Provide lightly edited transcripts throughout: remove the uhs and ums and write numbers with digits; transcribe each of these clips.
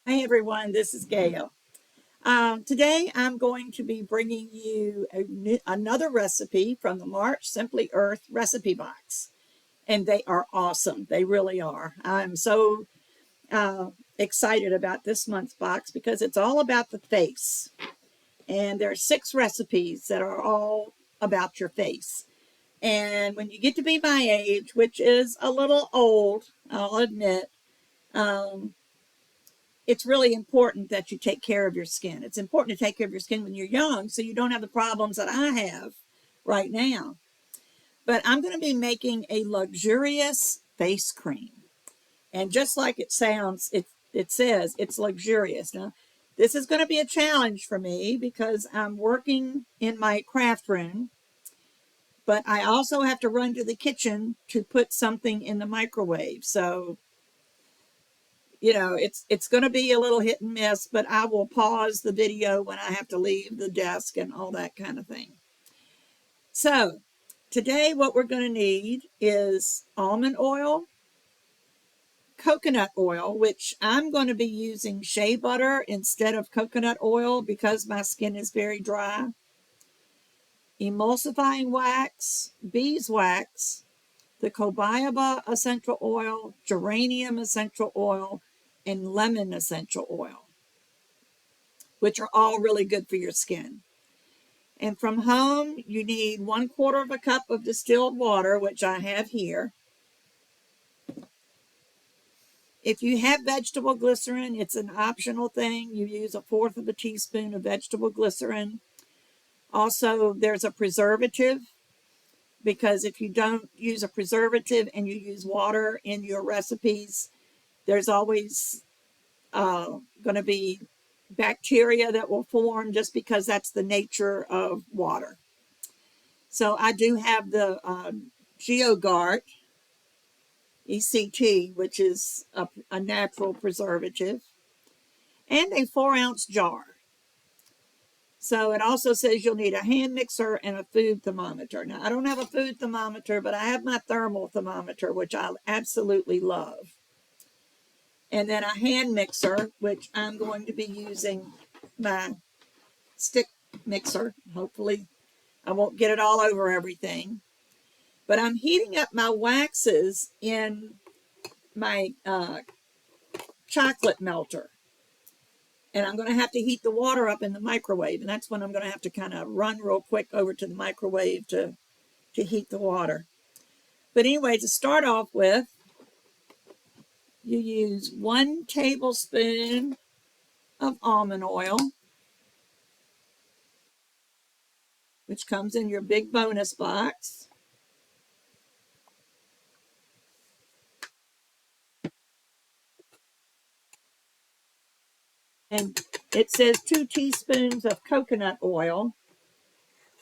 Hey everyone, this is Gayle. Today I'm going to be bringing you another recipe from the March Simply Earth recipe box. And they are awesome. They really are. I'm so excited about this month's box because it's all about the face. And there are 6 recipes that are all about your face. And when you get to be my age, which is a little old, I'll admit, um, it's really important that you take care of your skin. It's important to take care of your skin when you're young so you don't have the problems that I have right now. But I'm going to be making a luxurious face cream. And just like it sounds, it says it's luxurious. Now, this is going to be a challenge for me because I'm working in my craft room, but I also have to run to the kitchen to put something in the microwave. So it's going to be a little hit and miss, but I will pause the video when I have to leave the desk and all that kind of thing. So today what we're going to need is almond oil, coconut oil, which I'm going to be using shea butter instead of coconut oil because my skin is very dry, emulsifying wax, beeswax, the cobaiba essential oil, geranium essential oil, and lemon essential oil, which are all really good for your skin. And from home, you need 1/4 of a cup of distilled water, which I have here. If you have vegetable glycerin, it's an optional thing. You use 1/4 of a teaspoon of vegetable glycerin. Also, there's a preservative, because if you don't use a preservative and you use water in your recipes, there's always going to be bacteria that will form just because that's the nature of water. So I do have the GeoGuard ECT, which is a natural preservative, and a 4-ounce jar. So it also says you'll need a hand mixer and a food thermometer. Now, I don't have a food thermometer, but I have my thermal thermometer, which I absolutely love. And then a hand mixer, which I'm going to be using my stick mixer. Hopefully I won't get it all over everything. But I'm heating up my waxes in my chocolate melter. And I'm going to have to heat the water up in the microwave. And that's when I'm going to have to kind of run real quick over to the microwave to heat the water. But anyway, to start off with, you use 1 tablespoon of almond oil, which comes in your big bonus box. And it says 2 teaspoons of coconut oil.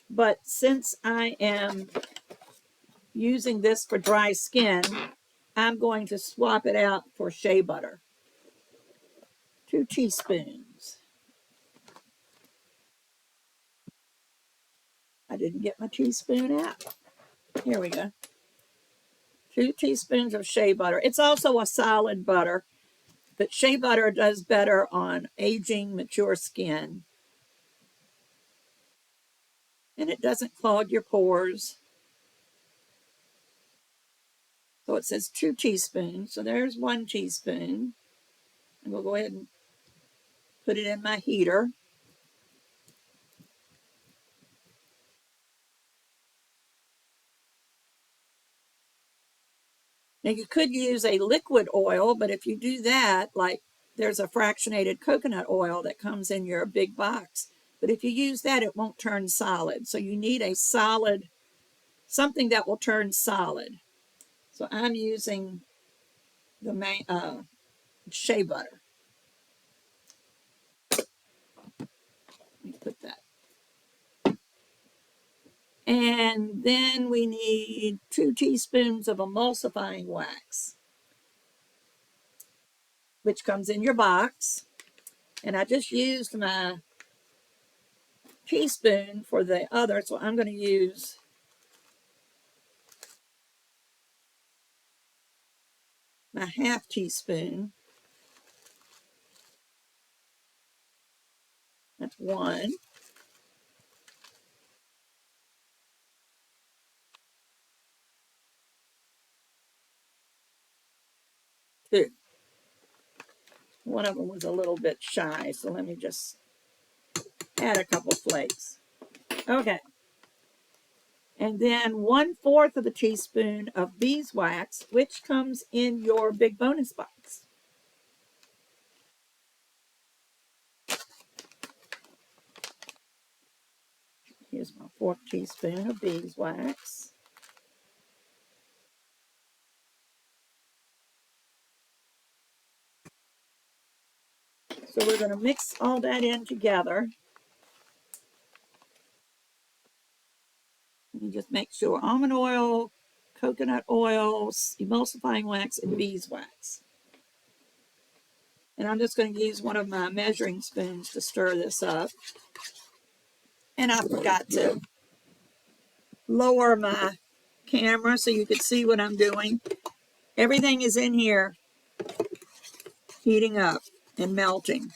But since I am using this for dry skin, I'm going to swap it out for shea butter. 2 teaspoons. I didn't get my teaspoon out. Here we go. 2 teaspoons of shea butter. It's also a solid butter, but shea butter does better on aging, mature skin. And it doesn't clog your pores. So it says 2 teaspoons. So there's 1 teaspoon. And we'll go ahead and put it in my heater. Now you could use a liquid oil, but if you do that, like there's a fractionated coconut oil that comes in your big box. But if you use that, it won't turn solid. So you need a solid, something that will turn solid. So I'm using the shea butter. Let me put that. And then we need 2 teaspoons of emulsifying wax, which comes in your box. And I just used my teaspoon for the other, so I'm going to use my 1/2 teaspoon. That's 1, 2. One of them was a little bit shy, so let me just add a couple flakes. Okay. And then 1/4 of a teaspoon of beeswax, which comes in your big bonus box. Here's my 4th teaspoon of beeswax. So we're going to mix all that in together. And just make sure almond oil, coconut oil, emulsifying wax, and beeswax. And I'm just going to use one of my measuring spoons to stir this up. And I forgot to lower my camera so you could see what I'm doing. Everything is in here heating up and melting.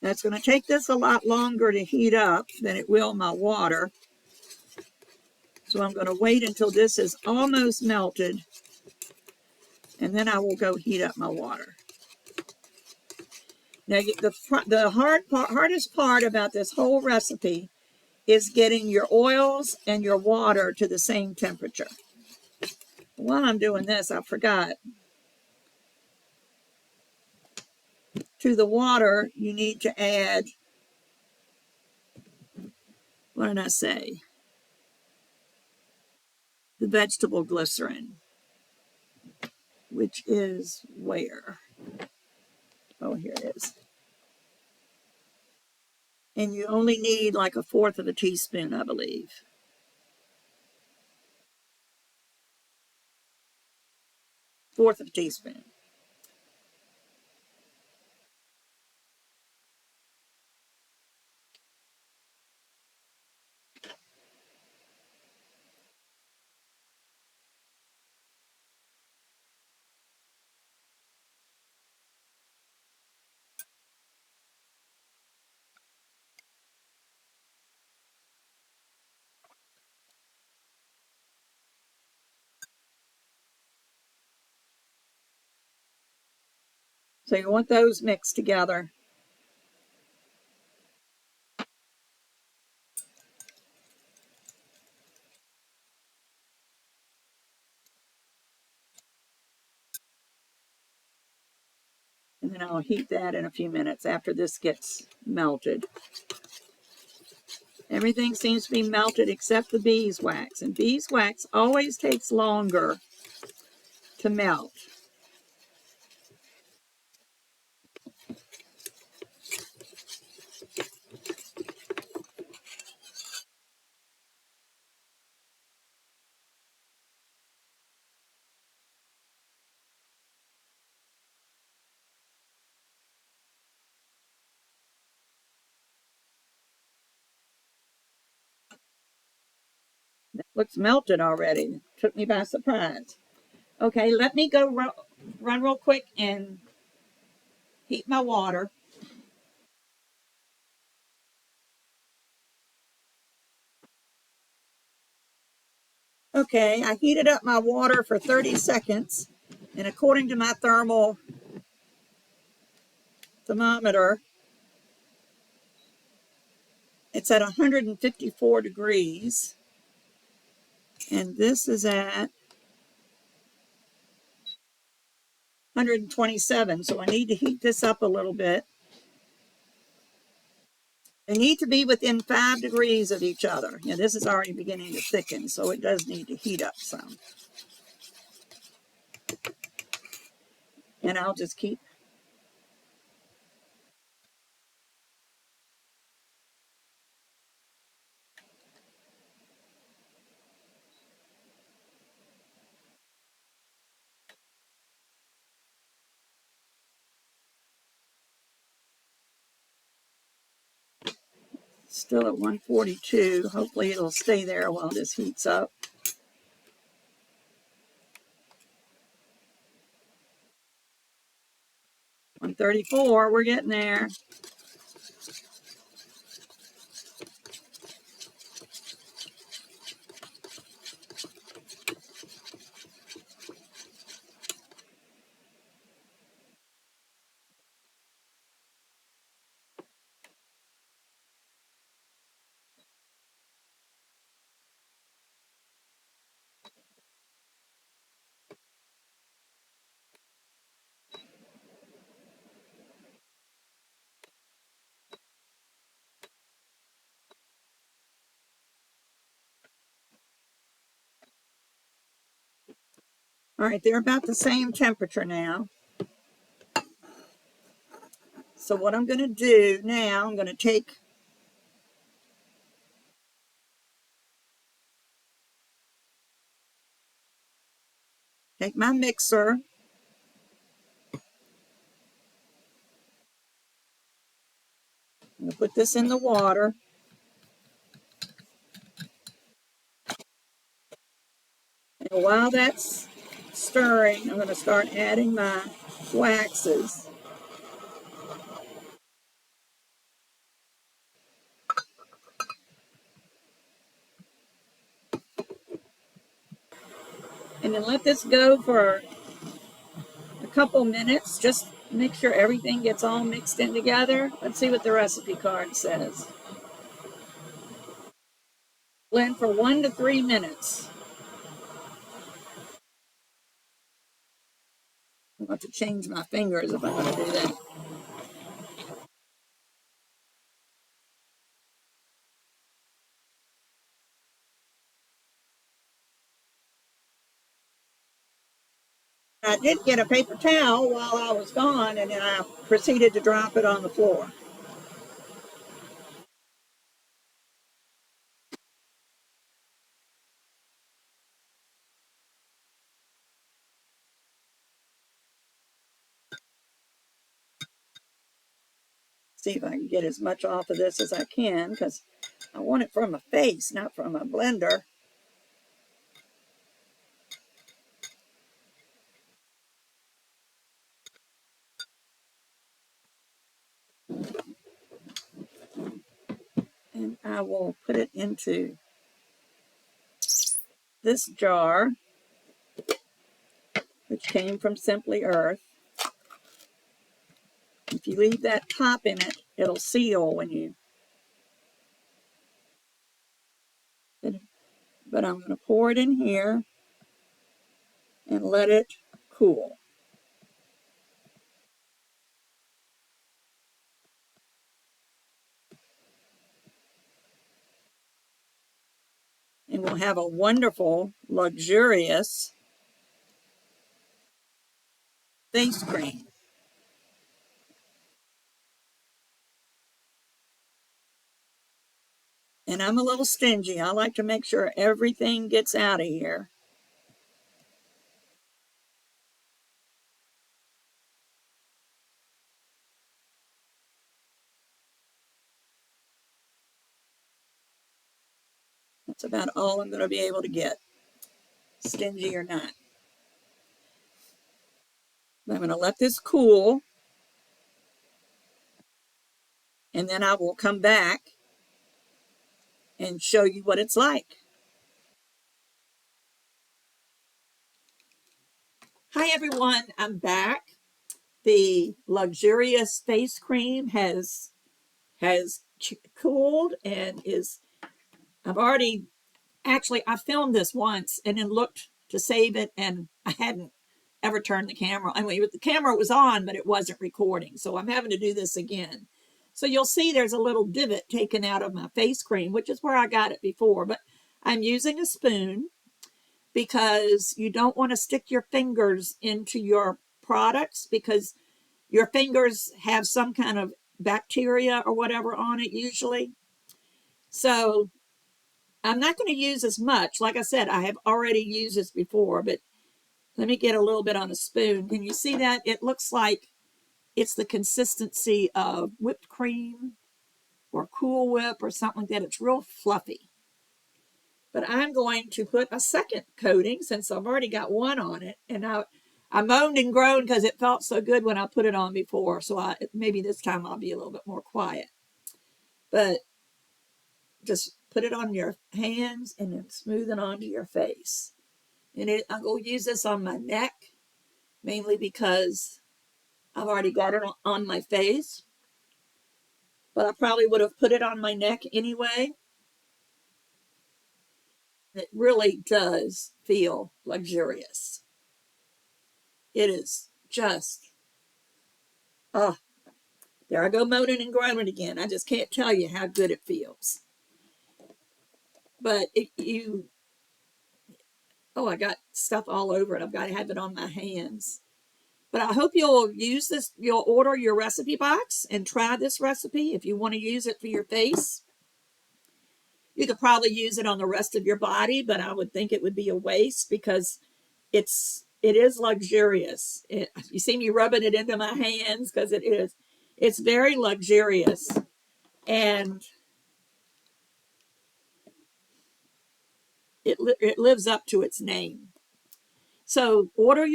That's going to take this a lot longer to heat up than it will my water. So I'm going to wait until this is almost melted, and then I will go heat up my water. Now, the hardest part about this whole recipe is getting your oils and your water to the same temperature. While I'm doing this, I forgot. To the water, you need to add, what did I say? The vegetable glycerin, which is where? Oh, here it is. And you only need like 1/4 of a teaspoon, I believe. 1/4 of a teaspoon. So you want those mixed together. And then I'll heat that in a few minutes after this gets melted. Everything seems to be melted except the beeswax. And beeswax always takes longer to melt. That looks melted already. Took me by surprise. Okay, let me go run real quick and heat my water. Okay, I heated up my water for 30 seconds. And according to my thermal thermometer, it's at 154 degrees. And this is at 127. So I need to heat this up a little bit. They need to be within 5 degrees of each other. Yeah, this is already beginning to thicken, so it does need to heat up some. And I'll just keep. Still at 142. Hopefully it'll stay there while this heats up. 34, we're getting there. All right, they're about the same temperature now. So what I'm going to do now, I'm going to take my mixer. I'm going to put this in the water. And while that's stirring, I'm going to start adding my waxes. And then let this go for a couple minutes. Just make sure everything gets all mixed in together. Let's see what the recipe card says. Blend for 1 to 3 minutes. I'm going to change my fingers if I'm going to do that. I did get a paper towel while I was gone, and then I proceeded to drop it on the floor. See if I can get as much off of this as I can, because I want it from a face, not from a blender. And I will put it into this jar, which came from Simply Earth. If you leave that top in it, it'll seal when you... But I'm going to pour it in here and let it cool. And we'll have a wonderful, luxurious face cream. And I'm a little stingy. I like to make sure everything gets out of here. That's about all I'm going to be able to get, stingy or not. I'm going to let this cool, and then I will come back and show you what it's like. Hi everyone, I'm back. The luxurious face cream has cooled and is... I've already... Actually, I filmed this once and then looked to save it, and I hadn't ever turned the camera. I mean, the camera was on, but it wasn't recording. So I'm having to do this again. So you'll see there's a little divot taken out of my face cream, which is where I got it before. But I'm using a spoon because you don't want to stick your fingers into your products, because your fingers have some kind of bacteria or whatever on it usually. So I'm not going to use as much. Like I said, I have already used this before, but let me get a little bit on a spoon. Can you see that? It looks like it's the consistency of whipped cream or Cool Whip or something like that. It's real fluffy. But I'm going to put a second coating, since I've already got one on it, and I moaned and groaned because it felt so good when I put it on before. So maybe this time I'll be a little bit more quiet. But just put it on your hands and then smooth it onto your face. And I'm going to use this on my neck, mainly because I've already got it on my face. But I probably would have put it on my neck anyway. It really does feel luxurious. It is just, oh, there I go moaning and groaning again. I just can't tell you how good it feels. But I got stuff all over it. I've got to have it on my hands. But I hope you'll use this. You'll order your recipe box and try this recipe if you want to use it for your face. You could probably use it on the rest of your body, but I would think it would be a waste because it is luxurious. You see me rubbing it into my hands because it is. It's very luxurious, and it lives up to its name. So order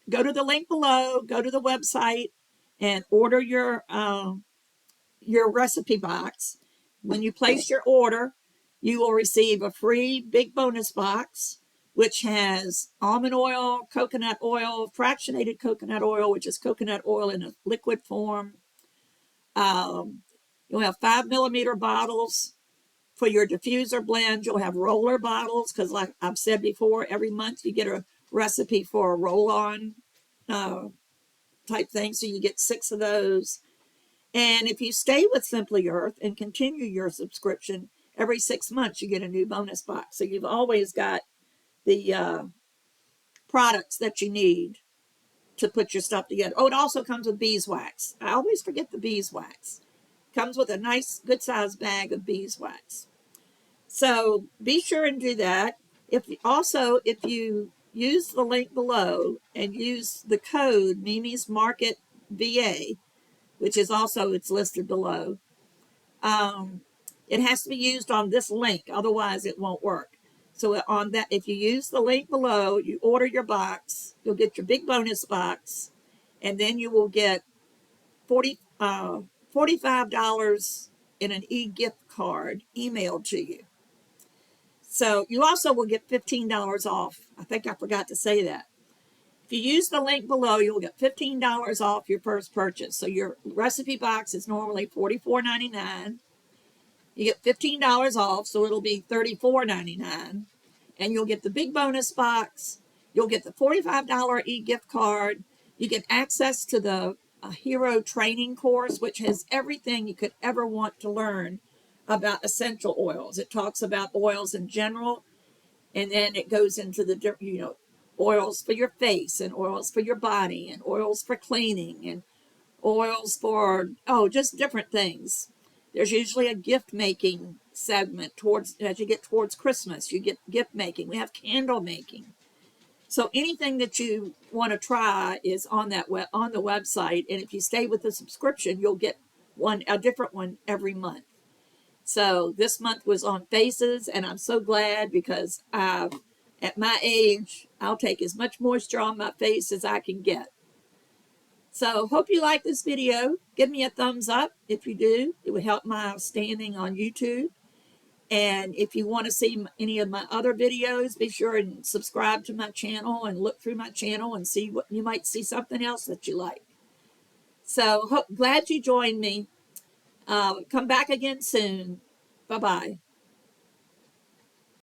go to the link below, go to the website, and order your recipe box. When you place your order, you will receive a free big bonus box, which has almond oil, coconut oil, fractionated coconut oil, which is coconut oil in a liquid form. You'll have 5 millimeter bottles for your diffuser blend. You'll have roller bottles because, like I've said before, every month you get a recipe for a roll-on type thing. So you get 6 of those. And if you stay with Simply Earth and continue your subscription, every 6 months you get a new bonus box. So you've always got the products that you need to put your stuff together. Oh, it also comes with beeswax. I always forget the beeswax. Comes with a nice, good-sized bag of beeswax. So be sure and do that. If you use the link below and use the code Mimi's Market VA, which is also it's listed below, it has to be used on this link, otherwise it won't work. So on that, if you use the link below, you order your box, you'll get your big bonus box, and then you will get $45 in an e-gift card emailed to you. So you also will get $15 off. I think I forgot to say that. If you use the link below, you'll get $15 off your first purchase. So your recipe box is normally $44.99. You get $15 off, so it'll be $34.99. And you'll get the big bonus box. You'll get the $45 e-gift card. You get access to the Hero training course, which has everything you could ever want to learn about essential oils. It talks about oils in general, and then it goes into the oils for your face and oils for your body and oils for cleaning and oils for just different things. There's usually a gift making segment as you get towards Christmas. You get gift making. We have candle making. So anything that you want to try is on the website, and if you stay with the subscription, you'll get a different one every month. So this month was on faces, and I'm so glad because at my age, I'll take as much moisture on my face as I can get. So hope you like this video. Give me a thumbs up if you do. It would help my standing on YouTube. And if you want to see any of my other videos, be sure and subscribe to my channel and look through my channel and see what you might see something else that you like. So glad you joined me. Come back again soon. Bye-bye.